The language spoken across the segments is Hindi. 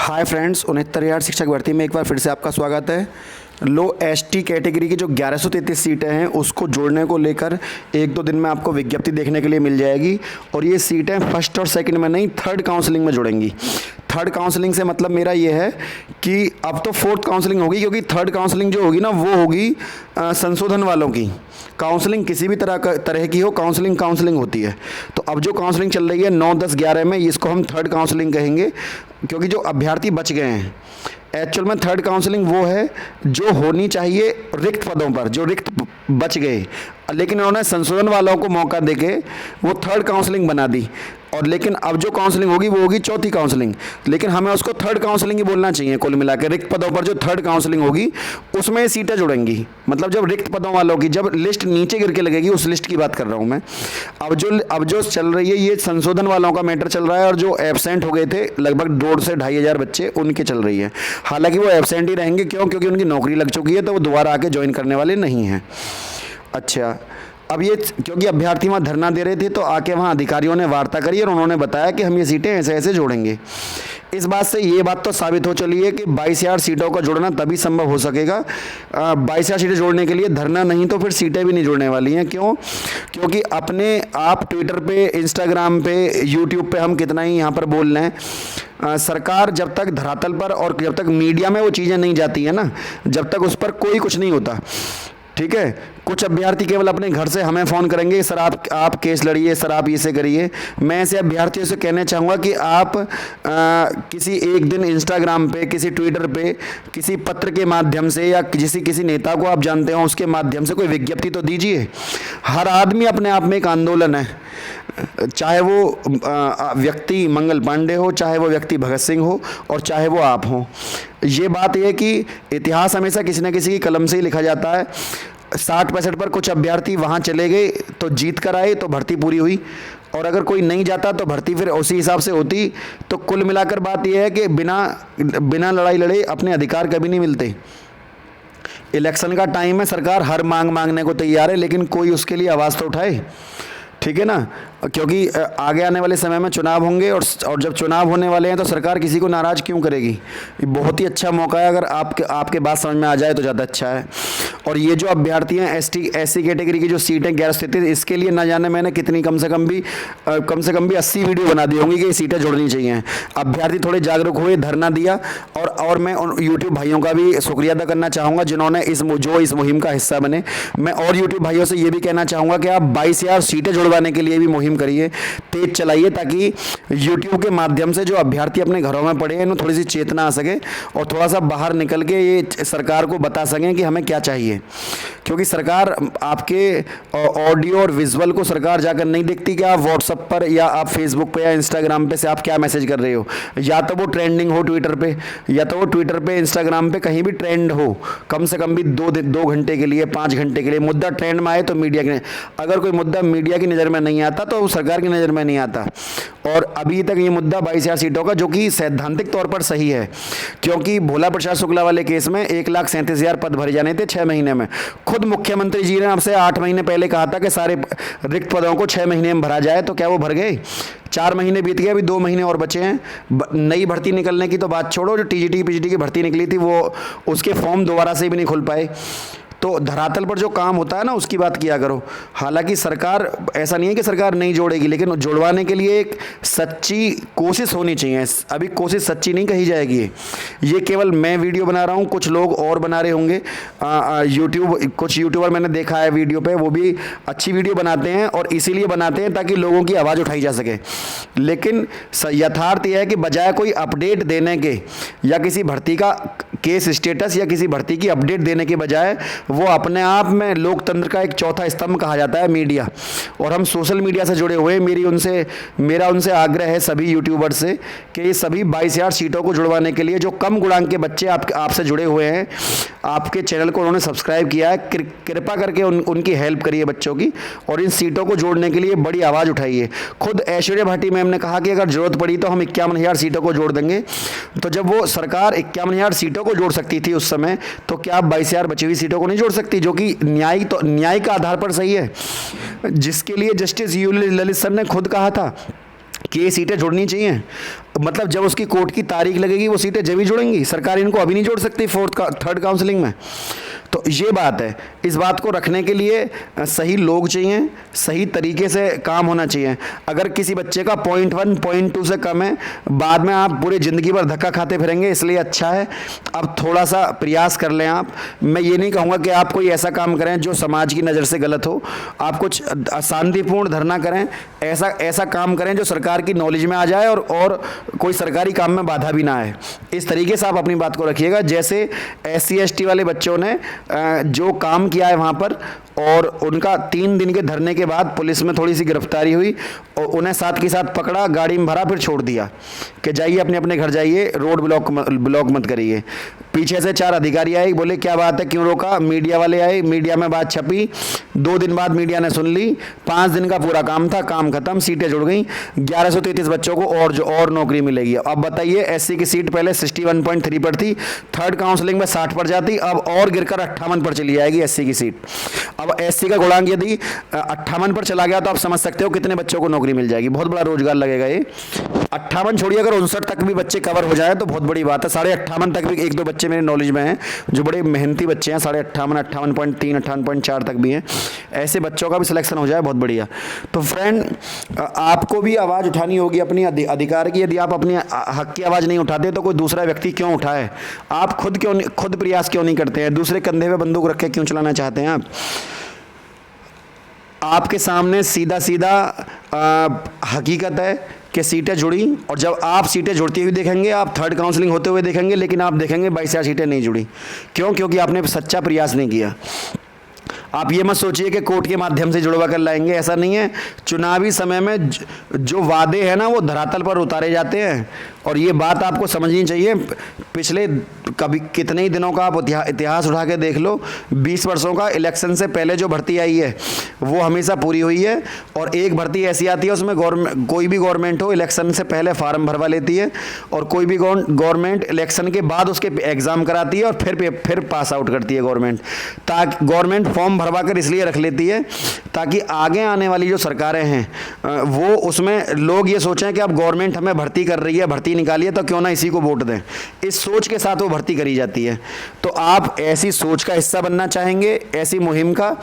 हाय फ्रेंड्स, 69,000 शिक्षक भर्ती में एक बार फिर से आपका स्वागत है। लो एसटी कैटेगरी की जो 1133 सीटें हैं उसको जोड़ने को लेकर एक दो दिन में आपको विज्ञप्ति देखने के लिए मिल जाएगी और ये सीटें फर्स्ट और सेकंड में नहीं, थर्ड काउंसलिंग में जुड़ेंगी। थर्ड काउंसलिंग से मतलब मेरा ये है कि अब तो फोर्थ काउंसलिंग होगी, क्योंकि थर्ड काउंसलिंग जो होगी ना वो होगी संशोधन वालों की। काउंसलिंग किसी भी तरह की हो, काउंसलिंग होती है। तो अब जो काउंसलिंग चल रही है 9, 10, 11 में, इसको हम थर्ड काउंसलिंग कहेंगे, क्योंकि जो अभ्यर्थी बच गए हैं। एक्चुअल में थर्ड काउंसलिंग वो है जो होनी चाहिए रिक्त पदों पर, जो रिक्त बच गए, लेकिन उन्होंने संशोधन वालों को मौका देके वो थर्ड काउंसलिंग बना दी। और लेकिन अब जो काउंसलिंग होगी वो होगी चौथी काउंसलिंग, लेकिन हमें उसको थर्ड काउंसलिंग ही बोलना चाहिए। कुल मिला के रिक्त पदों पर जो थर्ड काउंसलिंग होगी उसमें सीटें जुड़ेंगी। मतलब जब रिक्त पदों वालों की जब लिस्ट नीचे गिर के लगेगी, उस लिस्ट की बात कर रहा हूँ मैं। अब जो चल रही है ये संशोधन वालों का मैटर चल रहा है, और जो एब्सेंट हो गए थे लगभग 1,500 से 2,500 बच्चे, उनकी चल रही है। हालांकि वो एब्सेंट ही रहेंगे, क्योंकि उनकी नौकरी लग चुकी है, तो वो दोबारा आके ज्वाइन करने वाले नहीं हैं। अच्छा, अब ये क्योंकि अभ्यर्थी वहाँ धरना दे रहे थे तो आके वहाँ अधिकारियों ने वार्ता करी और उन्होंने बताया कि हम ये सीटें ऐसे ऐसे जोड़ेंगे। इस बात से ये बात तो साबित हो चली है कि 22,000 सीटों का जोड़ना तभी संभव हो सकेगा। 22,000 सीटें जोड़ने के लिए धरना नहीं तो फिर सीटें भी नहीं जुड़ने वाली हैं। क्यों? क्योंकि अपने आप ट्विटर पे, इंस्टाग्राम पे, यूट्यूब पे हम कितना ही यहाँ पर बोल रहे हैं, सरकार जब तक धरातल पर और जब तक मीडिया में वो चीज़ें नहीं जाती हैं ना, जब तक उस पर कोई कुछ नहीं होता। ठीक है, कुछ अभ्यर्थी केवल अपने घर से हमें फ़ोन करेंगे, सर आप केस लड़िए, सर आप इसे करिए। मैं ऐसे अभ्यर्थियों से कहना चाहूँगा कि आप किसी एक दिन इंस्टाग्राम पे, किसी ट्विटर पे, किसी पत्र के माध्यम से या किसी नेता को आप जानते हो उसके माध्यम से कोई विज्ञप्ति तो दीजिए। हर आदमी अपने आप में एक आंदोलन है, चाहे वो व्यक्ति मंगल पांडे हो, चाहे वो व्यक्ति भगत सिंह हो, और चाहे वो आप हो। ये बात यह कि इतिहास हमेशा किसी न किसी की कलम से ही लिखा जाता है। 60-65 पर कुछ अभ्यर्थी वहाँ चले गए तो जीत कर आए तो भर्ती पूरी हुई, और अगर कोई नहीं जाता तो भर्ती फिर उसी हिसाब से होती। तो कुल मिलाकर बात यह है कि बिना लड़ाई लड़े अपने अधिकार कभी नहीं मिलते। इलेक्शन का टाइम है, सरकार हर मांग मांगने को तैयार है, लेकिन कोई उसके लिए आवाज़ तो उठाए। ठीक है ना, क्योंकि आगे आने वाले समय में चुनाव होंगे, और जब चुनाव होने वाले हैं तो सरकार किसी को नाराज़ क्यों करेगी। ये बहुत ही अच्छा मौका है, अगर आपके बात समझ में आ जाए तो ज़्यादा अच्छा है। और ये जो अभ्यर्थी हैं एससी कैटेगरी की जो सीटें 1133, इसके लिए ना जाने मैंने कितनी कम से कम भी 80 वीडियो बना दी होंगी कि ये सीटें जोड़नी चाहिए। अभ्यर्थी थोड़े जागरूक हुए, धरना दिया, और मैं यूट्यूब भाइयों का भी शुक्रिया अदा करना चाहूँगा जिन्होंने इस मुहिम का हिस्सा बने। मैं और यूट्यूब भाइयों से ये भी कहना चाहूँगा कि आप 22,000 सीटें जुड़वाने के लिए भी मुहिम करिए, तेज चलाइए, ताकि यूट्यूब के माध्यम से जो अभ्यर्थी अपने घरों में पड़े हैं इन्हें थोड़ी सी चेतना आ सके और थोड़ा सा बाहर निकल के ये सरकार को बता सकें कि हमें क्या चाहिए। क्योंकि सरकार आपके ऑडियो और विजुअल को सरकार जाकर नहीं देखती कि आप व्हाट्सएप पर या आप फेसबुक पे या इंस्टाग्राम पे से आप क्या मैसेज कर रहे हो, या तो वो ट्रेंडिंग हो ट्विटर पे, या तो वो ट्विटर पे, इंस्टाग्राम पे कहीं भी ट्रेंड हो, कम से कम भी 2 घंटे के लिए, 5 घंटे के लिए मुद्दा ट्रेंड में आए तो मीडिया के, अगर कोई मुद्दा मीडिया की नज़र में नहीं आता तो वो सरकार की नज़र में नहीं आता। और अभी तक ये मुद्दा 22,000 सीटों का, जो कि सैद्धांतिक तौर पर सही है, क्योंकि भोला प्रसाद शुक्ला वाले केस में 1,37,000 पद भरे जाने थे 6 महीने में। खुद मुख्यमंत्री जी ने आपसे 8 महीने पहले कहा था कि सारे रिक्त पदों को 6 महीने में भरा जाए, तो क्या वो भर गए? 4 महीने बीत गए, अभी 2 महीने और बचे हैं। नई भर्ती निकलने की तो बात छोड़ो, जो टीजीटी पीजीटी की भर्ती निकली थी वो उसके फॉर्म दोबारा से भी नहीं खुल पाए। तो धरातल पर जो काम होता है ना उसकी बात किया करो। हालांकि सरकार, ऐसा नहीं है कि सरकार नहीं जोड़ेगी, लेकिन जोड़वाने के लिए एक सच्ची कोशिश होनी चाहिए। अभी कोशिश सच्ची नहीं कही जाएगी। ये केवल मैं वीडियो बना रहा हूँ, कुछ लोग और बना रहे होंगे। कुछ यूट्यूबर मैंने देखा है वीडियो पे, वो भी अच्छी वीडियो बनाते हैं और इसीलिए बनाते हैं ताकि लोगों की आवाज़ उठाई जा सके। लेकिन यथार्थ यह है कि बजाय कोई अपडेट देने के या किसी भर्ती का केस स्टेटस या किसी भर्ती की अपडेट देने के बजाय, वो अपने आप में लोकतंत्र का एक चौथा स्तंभ कहा जाता है मीडिया, और हम सोशल मीडिया से जुड़े हुए हैं। मेरा उनसे आग्रह है सभी यूट्यूबर से कि ये सभी 22,000 सीटों को जुड़वाने के लिए जो कम गुणांक के बच्चे आपसे जुड़े हुए हैं, आपके चैनल को उन्होंने सब्सक्राइब किया है, कृपा करके उनकी हेल्प करिए बच्चों की, और इन सीटों को जोड़ने के लिए बड़ी आवाज़ उठाइए। खुद ऐश्वर्या भाटी मैम ने कहा कि अगर जरूरत पड़ी तो हम 51,000 सीटों को जोड़ देंगे। तो जब वो सरकार 51,000 सीटों को जोड़ सकती थी उस समय, तो क्या आप 22,000 बची हुई सीटों को नहीं जोड़ सकती, जो कि न्याय का आधार पर सही है, जिसके लिए जस्टिस यू ललित सर ने खुद कहा था कि ये सीटें जुड़नी चाहिए। मतलब जब उसकी कोर्ट की तारीख लगेगी वो सीटें जब ही जुड़ेंगी, सरकार इनको अभी नहीं जोड़ सकती थर्ड काउंसलिंग में। तो ये बात है, इस बात को रखने के लिए सही लोग चाहिए, सही तरीके से काम होना चाहिए। अगर किसी बच्चे का पॉइंट 1 पॉइंट 2 से कम है, बाद में आप पूरी ज़िंदगी भर धक्का खाते फिरेंगे, इसलिए अच्छा है अब थोड़ा सा प्रयास कर लें आप। मैं ये नहीं कहूँगा कि आप कोई ऐसा काम करें जो समाज की नज़र से गलत हो, आप कुछ शांतिपूर्ण धरना करें, ऐसा काम करें जो सरकार की नॉलेज में आ जाए और कोई सरकारी काम में बाधा भी ना आए। इस तरीके से आप अपनी बात को रखिएगा। जैसे SC ST वाले बच्चों ने जो काम किया है वहाँ पर, और उनका 3 दिन के धरने के बाद पुलिस में थोड़ी सी गिरफ्तारी हुई और उन्हें साथ के साथ पकड़ा, गाड़ी में भरा, फिर छोड़ दिया कि जाइए अपने अपने घर जाइए, रोड ब्लॉक मत करिए। पीछे से 4 अधिकारी आए, बोले क्या बात है, क्यों रोका? मीडिया वाले आए, मीडिया में बात छपी, 2 दिन बाद मीडिया ने सुन ली, 5 दिन का पूरा काम था, काम खत्म, सीटें जुड़ गई, 1133 बच्चों को और नौकरी मिलेगी। अब बताइए, SC की सीट पहले 61.3 पर थी, थर्ड काउंसलिंग में 60 पर जाती, अब और गिरकर 58 पर चली जाएगी SC की सीट। अब SC का गुणांक यदि 58 पर चला गया तो आप समझ सकते हो कितने बच्चों को नौकरी मिल जाएगी, बहुत बड़ा रोजगार लगेगा ये। 58 छोड़िए, अगर 59 तक भी बच्चे कवर हो जाए तो बहुत बड़ी बात है। 58.5 तक भी 1-2 बच्चे मेरे नॉलेज में हैं जो बड़े मेहनती बच्चे हैं, 58.5, 58.3, 58.4 तक भी हैं, ऐसे बच्चों का भी सिलेक्शन हो जाए, बहुत बढ़िया। तो फ्रेंड, आपको भी आवाज़ उठानी होगी अपनी अधिकार की। यदि आप अपनी हक की आवाज़ नहीं उठाते तो कोई दूसरा व्यक्ति क्यों उठाए? आप खुद प्रयास क्यों नहीं करते हैं? दूसरे कंधे पे बंदूक रख के क्यों चलाना चाहते हैं आप? आपके सामने सीधा सीधा हकीकत है कि सीटें जुड़ी, और जब आप सीटें जुड़ती हुई देखेंगे, आप थर्ड काउंसलिंग होते हुए देखेंगे, लेकिन आप देखेंगे 22 सीटें नहीं जुड़ी। क्यों? क्योंकि आपने सच्चा प्रयास नहीं किया। आप ये मत सोचिए कि कोर्ट के माध्यम से जुड़वा कर लाएंगे, ऐसा नहीं है। चुनावी समय में जो वादे हैं ना, वो धरातल पर उतारे जाते हैं, और ये बात आपको समझनी चाहिए। पिछले कभी कितने ही दिनों का आप इतिहास उठा के देख लो, 20 वर्षों का, इलेक्शन से पहले जो भर्ती आई है वो हमेशा पूरी हुई है, और एक भर्ती ऐसी आती है उसमें कोई भी गवर्नमेंट हो, इलेक्शन से पहले फार्म भरवा लेती है, और कोई भी गवर्नमेंट इलेक्शन के बाद उसके एग्ज़ाम कराती है, और फिर पास आउट करती है गवर्नमेंट। ताकि गवर्नमेंट फॉर्म भरवा कर इसलिए रख लेती है ताकि आगे आने वाली जो सरकारें हैं वो उसमें लोग ये सोचें कि अब गवर्नमेंट हमें भर्ती कर रही है, भर्ती निकाली है, तो क्यों ना इसी को वोट दें। इस सोच के साथ वो भर्ती करी जाती है। तो आप ऐसी सोच का हिस्सा बनना चाहेंगे, ऐसी मुहिम का,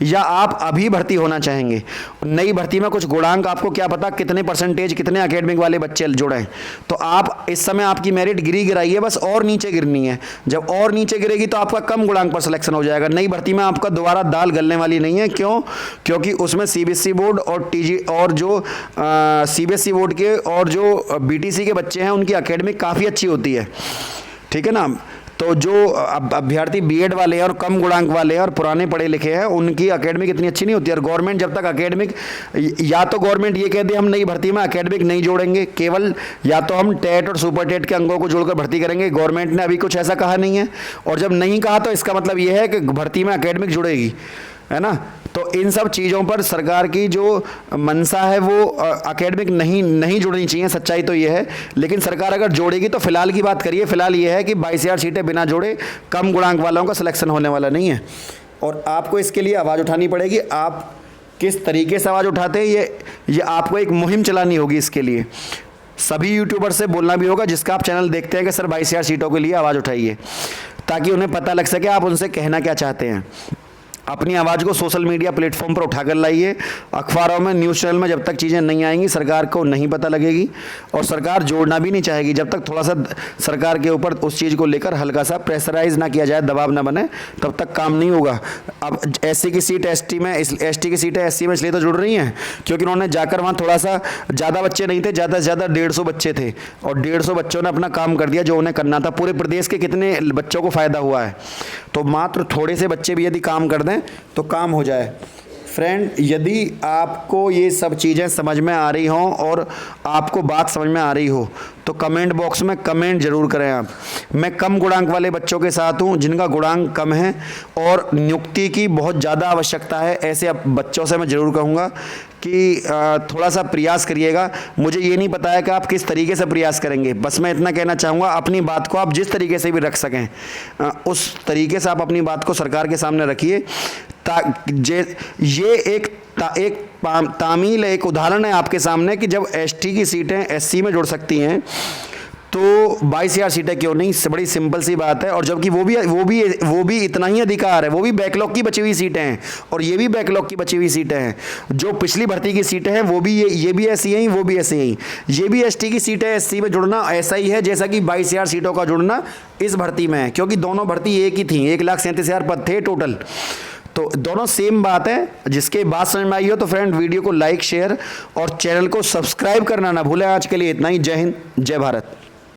या आप अभी भर्ती होना चाहेंगे? नई भर्ती में कुछ गुणांक, आपको क्या पता कितने परसेंटेज, कितने एकेडमिक वाले बच्चे जुड़े? तो आप इस समय आपकी मेरिट गिराई है, बस और नीचे गिरनी है। जब और नीचे गिरेगी तो आपका कम गुणांक पर सिलेक्शन हो जाएगा। नई भर्ती में आपका दोबारा दाल गलने वाली नहीं है। क्यों? क्योंकि उसमें CBSE बोर्ड और TG और जो CBSE बोर्ड के और जो BTC के बच्चे हैं उनकी एकेडमिक काफ़ी अच्छी होती है, ठीक है ना। तो जो अभ्यर्थी B.Ed वाले हैं और कम गुणांक वाले हैं और पुराने पढ़े लिखे हैं, उनकी एकेडमिक इतनी अच्छी नहीं होती। और गवर्नमेंट जब तक एकेडमिक, या तो गवर्नमेंट ये कह दे हम नई भर्ती में एकेडमिक नहीं जोड़ेंगे, केवल या तो हम टेट और सुपर टेट के अंकों को जोड़कर भर्ती करेंगे। गवर्नमेंट ने अभी कुछ ऐसा कहा नहीं है, और जब नहीं कहा तो इसका मतलब ये है कि भर्ती में एकेडमिक जुड़ेगी, है ना। तो इन सब चीज़ों पर सरकार की जो मंशा है वो एकेडमिक नहीं जुड़नी चाहिए, सच्चाई तो ये है। लेकिन सरकार अगर जोड़ेगी तो फिलहाल की बात करिए, फिलहाल ये है कि 22,000 सीटें बिना जोड़े कम गुणांक वालों का सिलेक्शन होने वाला नहीं है, और आपको इसके लिए आवाज़ उठानी पड़ेगी। आप किस तरीके से आवाज़ उठाते हैं ये आपको एक मुहिम चलानी होगी। इसके लिए सभी यूट्यूबर से बोलना भी होगा जिसका आप चैनल देखते हैं कि सर 22,000 सीटों के लिए आवाज़ उठाइए, ताकि उन्हें पता लग सके आप उनसे कहना क्या चाहते हैं। अपनी आवाज़ को सोशल मीडिया प्लेटफॉर्म पर उठाकर लाइए। अखबारों में, न्यूज़ चैनल में जब तक चीज़ें नहीं आएंगी सरकार को नहीं पता लगेगी, और सरकार जोड़ना भी नहीं चाहेगी जब तक थोड़ा सा सरकार के ऊपर उस चीज़ को लेकर हल्का सा प्रेशराइज ना किया जाए, दबाव ना बने, तब तक काम नहीं होगा। अब SC की सीट ST में, ST की सीटें SC में इसलिए तो जुड़ रही हैं क्योंकि उन्होंने जाकर वहाँ थोड़ा सा ज़्यादा बच्चे नहीं थे, ज़्यादा से ज़्यादा 150 बच्चे थे, और 150 बच्चों ने अपना काम कर दिया जो उन्हें करना था। पूरे प्रदेश के कितने बच्चों को फ़ायदा हुआ है? तो मात्र थोड़े से बच्चे भी यदि काम कर दें तो काम हो जाए। फ्रेंड, यदि आपको ये सब चीज़ें समझ में आ रही हों और आपको बात समझ में आ रही हो तो कमेंट बॉक्स में कमेंट ज़रूर करें आप। मैं कम गुणांक वाले बच्चों के साथ हूँ, जिनका गुणांक कम है और नियुक्ति की बहुत ज़्यादा आवश्यकता है, ऐसे बच्चों से मैं ज़रूर कहूँगा कि थोड़ा सा प्रयास करिएगा। मुझे ये नहीं पता है कि आप किस तरीके से प्रयास करेंगे, बस मैं इतना कहना चाहूँगा अपनी बात को आप जिस तरीके से भी रख सकें उस तरीके से आप अपनी बात को सरकार के सामने रखिए। ये एक तामील एक उदाहरण है आपके सामने कि जब एसटी की सीटें एससी में जुड़ सकती हैं तो 22,000 सीटें क्यों नहीं। बड़ी सिंपल सी बात है। और जबकि वो भी इतना ही अधिकार है, वो भी बैकलॉग की बची हुई सीटें हैं और ये भी बैकलॉग की बची हुई सीटें हैं। जो पिछली भर्ती की सीटें हैं वो भी ये भी ऐसी हैं, वो भी ऐसी हैं। ये भी एसटी की सीटें एससी में जुड़ना ऐसा ही है जैसा कि 22,000 सीटों का जुड़ना इस भर्ती में है, क्योंकि दोनों भर्ती एक ही थी। 1,37,000 पद थे टोटल, तो दोनों सेम बात है। जिसके बात समझ में आई हो तो फ्रेंड वीडियो को लाइक शेयर और चैनल को सब्सक्राइब करना ना भूलें। आज के लिए इतना ही। जय हिंद, जय भारत।